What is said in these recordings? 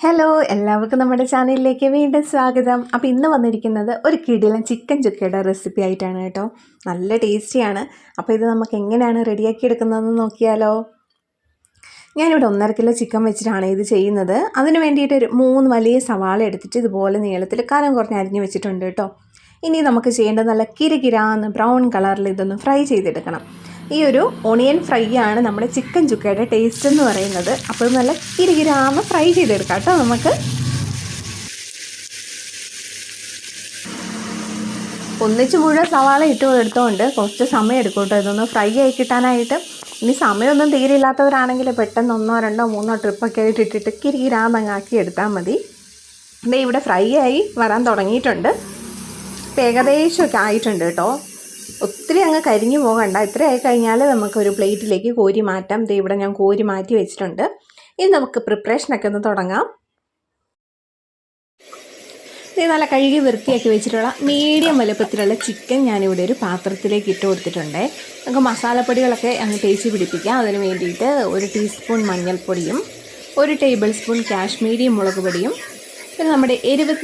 Hello, എല്ലാവർക്കും നമ്മുടെ ചാനലിലേക്ക് വീണ്ടും സ്വാഗതം. അപ്പോൾ ഇന്ന് വന്നിരിക്കുന്നത് ഒരു കിടിലൻ ചിക്കൻ ചുക്കയുടെ റെസിപ്പി ആയിട്ടാണ് കേട്ടോ. നല്ല ടേസ്റ്റിയാണ്. അപ്പോൾ ഇത് നമുക്ക് എങ്ങനെയാണ് റെഡിയാക്കി എടുക്കുന്നതെന്ന് നോക്കിയാലോ. ഞാനിവിടെ 1.5 കിലോ ചിക്കൻ വെച്ചിട്ടാണ് ഇത് ചെയ്യുന്നത്. അതിന് വേണ്ടിയിട്ട് ഒരു 3 വലിയ സവാള എടുത്തിട്ട് ഇതുപോലെ നീളത്തിൽ കനം കുറഞ്ഞ് അരിഞ്ഞ് വെച്ചിട്ടുണ്ട് കേട്ടോ. ഇനി നമുക്ക് ചെയ്യേണ്ടത് നല്ല കിരകിരാന്ന് ബ്രൗൺ കളറിൽ ഇതൊന്ന് ഫ്രൈ ചെയ്തെടുക്കണം. ഈ ഒരു ഓണിയൻ ഫ്രൈ ആണ് നമ്മുടെ ചിക്കൻ ചുക്കയുടെ ടേസ്റ്റ് എന്ന് പറയുന്നത്. അപ്പോൾ നല്ല കിരകിരാന്ന് ഫ്രൈ ചെയ്തെടുക്കാം കേട്ടോ. നമുക്ക് ഒന്നിച്ച് മുഴുവൻ സവാള ഇട്ട് എടുത്തുകൊണ്ട് കുറച്ച് സമയം എടുക്കും കേട്ടോ ഇതൊന്ന് ഫ്രൈ ആയി കിട്ടാനായിട്ട്. ഇനി സമയമൊന്നും തീരെയില്ലാത്തവരാണെങ്കിൽ പെട്ടെന്ന് 1, 2, 3 ട്രിപ്പൊക്കെ ആയിട്ട് ഇട്ടിട്ട് കിരകിരാന്നങ്ങാക്കി എടുത്താൽ മതി. ഇവിടെ ഫ്രൈ ആയി വരാൻ തുടങ്ങിയിട്ടുണ്ട്. ഇപ്പം ഏകദേശമൊക്കെ ആയിട്ടുണ്ട് കേട്ടോ. ഒത്തിരി അങ്ങ് കരിഞ്ഞു പോകണ്ട. ഇത്ര ആയി കഴിഞ്ഞാൽ നമുക്കൊരു പ്ലേറ്റിലേക്ക് കോരി മാറ്റാം. ഇവിടെ ഞാൻ കോരി മാറ്റി വെച്ചിട്ടുണ്ട്. ഇനി നമുക്ക് പ്രിപ്പറേഷനൊക്കെ ഒന്ന് തുടങ്ങാം. ഇത് നല്ല കഴുകി വൃത്തിയാക്കി വെച്ചിട്ടുള്ള മീഡിയം വലുപ്പത്തിലുള്ള ചിക്കൻ ഞാനിവിടെ ഒരു പാത്രത്തിലേക്ക് ഇട്ട് കൊടുത്തിട്ടുണ്ട്. നമുക്ക് മസാലപ്പൊടികളൊക്കെ അങ്ങ് തേച്ച് പിടിപ്പിക്കാം. അതിന് വേണ്ടിയിട്ട് 1 ടീസ്പൂൺ മഞ്ഞൾപ്പൊടിയും 1 ടേബിൾ സ്പൂൺ കാശ്മീരി മുളക് പൊടിയും പിന്നെ നമ്മുടെ എരിവ്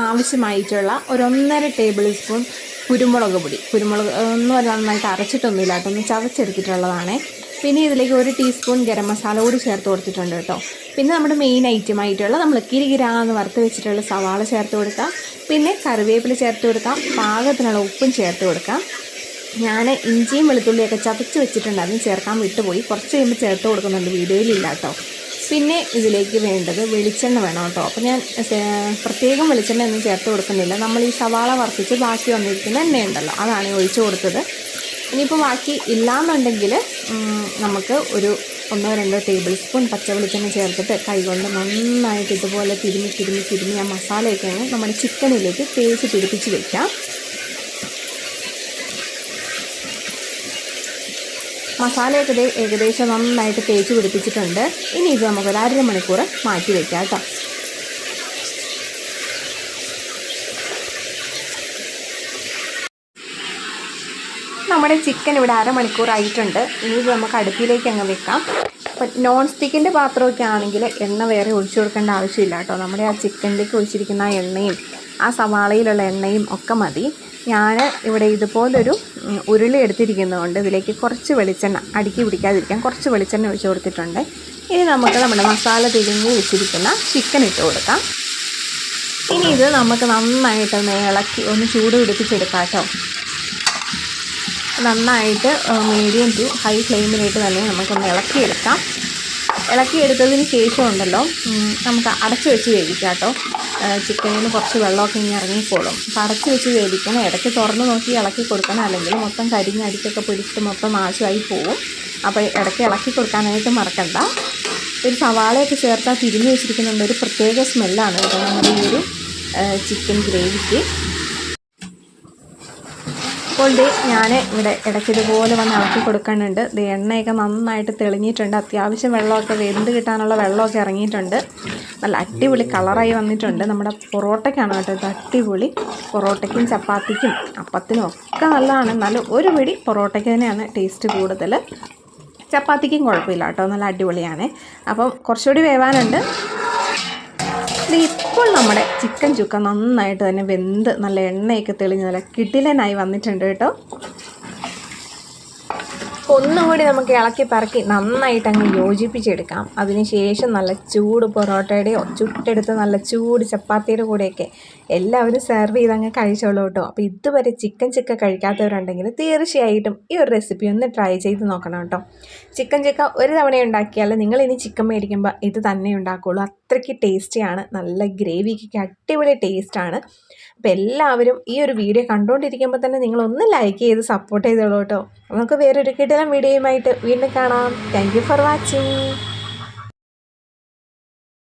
ആവശ്യമായിട്ടുള്ള 1.5 ടേബിൾ സ്പൂൺ കുരുമുളക് പൊടി. കുരുമുളക് ഒന്നും നന്നായിട്ട് അരച്ചിട്ടൊന്നുമില്ല കേട്ടോ, ഒന്ന് ചതച്ചെടുത്തിട്ടുള്ളതാണ്. പിന്നെ ഇതിലേക്ക് 1 ടീസ്പൂൺ ഗരം മസാല കൂടി ചേർത്ത് കൊടുത്തിട്ടുണ്ട് കേട്ടോ. പിന്നെ നമ്മുടെ മെയിൻ ഐറ്റമായിട്ടുള്ള നമ്മൾ കിരികിരാന്ന് വറുത്ത് വെച്ചിട്ടുള്ള സവാള ചേർത്ത് കൊടുക്കാം. പിന്നെ കറിവേപ്പില ചേർത്ത് കൊടുക്കാം. പാകത്തിനുള്ള ഉപ്പും ചേർത്ത് കൊടുക്കാം. ഞാൻ ഇഞ്ചിയും വെളുത്തുള്ളിയൊക്കെ ചതച്ച് വെച്ചിട്ടുണ്ട്, അതും ചേർക്കാൻ വിട്ടുപോയി. കുറച്ച് കഴിയുമ്പോൾ ചേർത്ത് കൊടുക്കുന്നുണ്ട്, വീഡിയോയിലില്ല കേട്ടോ. പിന്നെ ഇതിലേക്ക് വേണ്ടത് വെളിച്ചെണ്ണ വേണം കേട്ടോ. അപ്പോൾ ഞാൻ പ്രത്യേകം വെളിച്ചെണ്ണ ഒന്നും ചേർത്ത് കൊടുക്കുന്നില്ല. നമ്മൾ ഈ സവാള വറുത്തിച്ച് ബാക്കി വന്നിരിക്കുന്ന എണ്ണയുണ്ടല്ലോ, അതാണ് ഒഴിച്ചു കൊടുത്തത്. ഇനിയിപ്പോൾ ബാക്കി ഇല്ലയെന്നുണ്ടെങ്കിൽ നമുക്ക് ഒരു 1-2 ടേബിൾ സ്പൂൺ പച്ച വെളിച്ചെണ്ണ ചേർത്തിട്ട് കൈകൊണ്ട് നന്നായിട്ട് ഇതുപോലെ തിരുമ്മി ആ മസാലയൊക്കെ നമ്മുടെ ചിക്കനിലേക്ക് തേച്ച് പിടിപ്പിച്ച് വയ്ക്കാം. മസാലയൊക്കെ ഏകദേശം നന്നായിട്ട് തേച്ച് പിടിപ്പിച്ചിട്ടുണ്ട്. ഇനി ഇത് നമുക്കൊരു 1/2 മണിക്കൂർ മാറ്റി വയ്ക്കാം കേട്ടോ. നമ്മുടെ ചിക്കൻ ഇവിടെ 1/2 മണിക്കൂർ ആയിട്ടുണ്ട്. ഇനി ഇത് നമുക്ക് അടുപ്പിലേക്ക് അങ്ങ് വെക്കാം. അപ്പം നോൺ സ്റ്റിക്കിൻ്റെ പാത്രമൊക്കെ ആണെങ്കിൽ എണ്ണ വേറെ ഒഴിച്ചു കൊടുക്കേണ്ട ആവശ്യമില്ല കേട്ടോ. നമ്മുടെ ആ ചിക്കനിലേക്ക് ഒഴിച്ചിരിക്കുന്ന ആ എണ്ണയും ആ സവാളയിലുള്ള എണ്ണയും ഒക്കെ മതി. ഞാൻ ഇവിടെ ഇതുപോലൊരു ഉരുളി എടുത്തിരിക്കുന്നതുകൊണ്ട് ഇതിലേക്ക് കുറച്ച് വെളിച്ചെണ്ണ അടുക്കി പിടിക്കാതിരിക്കാൻ കുറച്ച് വെളിച്ചെണ്ണ ഒഴിച്ച് കൊടുത്തിട്ടുണ്ട്. ഇനി നമുക്ക് നമ്മുടെ മസാല തിരിഞ്ഞ് വെച്ചിരിക്കുന്ന ചിക്കൻ ഇട്ട് കൊടുക്കാം. ഇനി ഇത് നമുക്ക് നന്നായിട്ടൊന്ന് ഇളക്കി ഒന്ന് ചൂട് പിടിപ്പിച്ചെടുക്കാം കേട്ടോ. നന്നായിട്ട് മീഡിയം ടു ഹൈ ഫ്ലെയിമിലായിട്ട് തന്നെ നമുക്കൊന്ന് ഇളക്കിയെടുക്കാം. ഇളക്കിയെടുത്തതിന് ശേഷം ഉണ്ടല്ലോ നമുക്ക് അടച്ചു വെച്ച് വേവിക്കാം കേട്ടോ. ചിക്കനിൽ നിന്ന് കുറച്ച് വെള്ളമൊക്കെ ഇങ്ങനെ ഇറങ്ങിക്കോളും. അപ്പോൾ അടച്ചു വെച്ച് വേവിക്കണം. ഇടയ്ക്ക് തുറന്ന് നോക്കി ഇളക്കി കൊടുക്കണം, അല്ലെങ്കിൽ മൊത്തം കരിഞ്ഞ് അടിക്കൊക്കെ പിടിച്ചിട്ട് മൊത്തം നാശമായി പോവും. അപ്പോൾ ഇടയ്ക്ക് ഇളക്കി കൊടുക്കാനായിട്ട് മറക്കണ്ട. ഒരു സവാളയൊക്കെ ചേർത്താൽ തിരിഞ്ഞ് വെച്ചിരിക്കുന്നുണ്ട്, ഒരു പ്രത്യേക സ്മെല്ലാണ് കേട്ടോ നമ്മുടെ ഈ ഒരു ചിക്കൻ ഗ്രേവിക്ക്. അപ്പോൾ ഞാൻ ഇവിടെ ഇടയ്ക്ക് ഇതുപോലെ വന്ന് ഇളക്കി കൊടുക്കുന്നുണ്ട്. എണ്ണയൊക്കെ നന്നായിട്ട് തെളിഞ്ഞിട്ടുണ്ട്. അത്യാവശ്യം വെള്ളമൊക്കെ വെന്ത് കിട്ടാനുള്ള വെള്ളമൊക്കെ ഇറങ്ങിയിട്ടുണ്ട്. നല്ല അടിപൊളി കളറായി വന്നിട്ടുണ്ട്. നമ്മുടെ പൊറോട്ടയ്ക്കാണ് കേട്ടോ ഇത് അടിപൊളി. പൊറോട്ടയ്ക്കും ചപ്പാത്തിക്കും അപ്പത്തിനും ഒക്കെ നല്ലതാണ്. എന്നാലും ഒരു പിടി പൊറോട്ടയ്ക്ക് തന്നെയാണ് ടേസ്റ്റ് കൂടുതൽ. ചപ്പാത്തിക്കും കുഴപ്പമില്ല കേട്ടോ, നല്ല അടിപൊളിയാണ്. അപ്പം കുറച്ചുകൂടി വേവാനുണ്ട്. ഇപ്പോൾ നമ്മുടെ ചിക്കൻ ചുക്ക നന്നായിട്ട് തന്നെ വെന്ത് നല്ല എണ്ണയൊക്കെ തെളിഞ്ഞ് നല്ല കിടിലനായി വന്നിട്ടുണ്ട് കേട്ടോ. ഒന്നും കൂടി നമുക്ക് ഇളക്കി പറക്കി നന്നായിട്ട് അങ്ങ് യോജിപ്പിച്ചെടുക്കാം. അതിനുശേഷം നല്ല ചൂട് പൊറോട്ടയുടെയോ ചുട്ടെടുത്ത് നല്ല ചൂട് ചപ്പാത്തിയുടെ കൂടെയൊക്കെ എല്ലാവരും സെർവ് ചെയ്തങ്ങ് കഴിച്ചോളൂ കേട്ടോ. അപ്പോൾ ഇതുവരെ ചിക്കൻ ചുക്ക കഴിക്കാത്തവരുണ്ടെങ്കിൽ തീർച്ചയായിട്ടും ഈ ഒരു റെസിപ്പി ഒന്ന് ട്രൈ ചെയ്ത് നോക്കണം കേട്ടോ. ചിക്കൻ ചുക്ക ഒരു തവണ ഉണ്ടാക്കിയാൽ നിങ്ങളിനി ചിക്കൻ മേടിക്കുമ്പോൾ ഇത് തന്നെ ഉണ്ടാക്കുകയുള്ളൂ. അത്രയ്ക്ക് ടേസ്റ്റിയാണ്. നല്ല ഗ്രേവിക്കൊക്കെ അടിപൊളി ടേസ്റ്റാണ്. അപ്പോൾ എല്ലാവരും ഈ ഒരു വീഡിയോ കണ്ടുകൊണ്ടിരിക്കുമ്പോൾ തന്നെ നിങ്ങളൊന്ന് ലൈക്ക് ചെയ്ത് സപ്പോർട്ട് ചെയ്തോളൂ കേട്ടോ. നമുക്ക് വേറൊരു കിടിലൻ വീഡിയോയുമായിട്ട് വീണ്ടും കാണാം. Thank you for watching.